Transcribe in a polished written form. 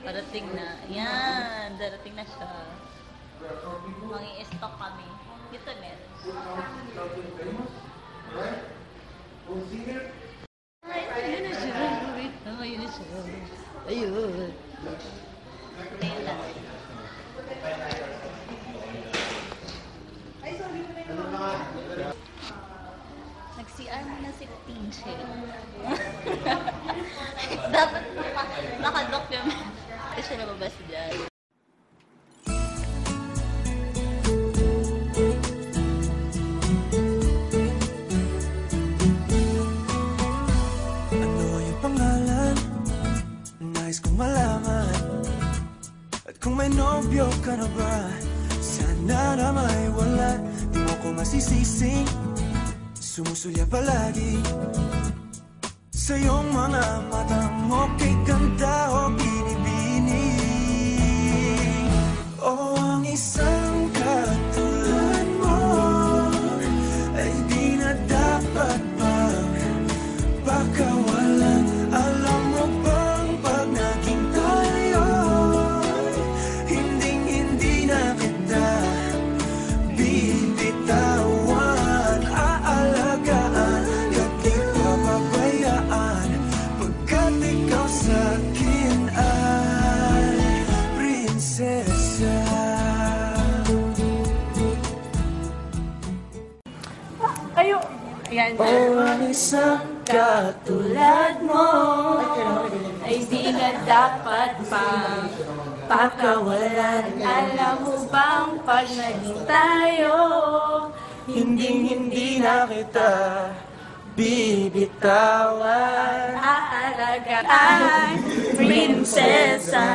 Parating na. Yan, darating na siya. Mangi-stock kami. Dito, Net. Ay, ayun na siya. Wait, ayun na siya. Ayun. Ayun lang. Nag-CR mo na si Pinche. Dapat naka-document. Kasi siya nababas dyan. Ano yung pangalan? Nais kong malaman. At kung may nobyo ka na ba, sana na may wala. Di mo ko masisising sumusulya palagi sa iyong mga mata mo. Kay ganda o binibini, o ang isang katulad mo ay di na dapat pang pakawalan. Alam mo bang pag naging tayo, hindi na kita bibitawan. Aalagaan at di papabayaan, pagkat ikaw sa'kin ay prinsesa. Ayo! Ayan. O ang isang katulad mo Ay di na dapat pa pakawalan. Alam mo bang pag naging tayo, hindi na kita bibitawan. aalagaan prinsesa.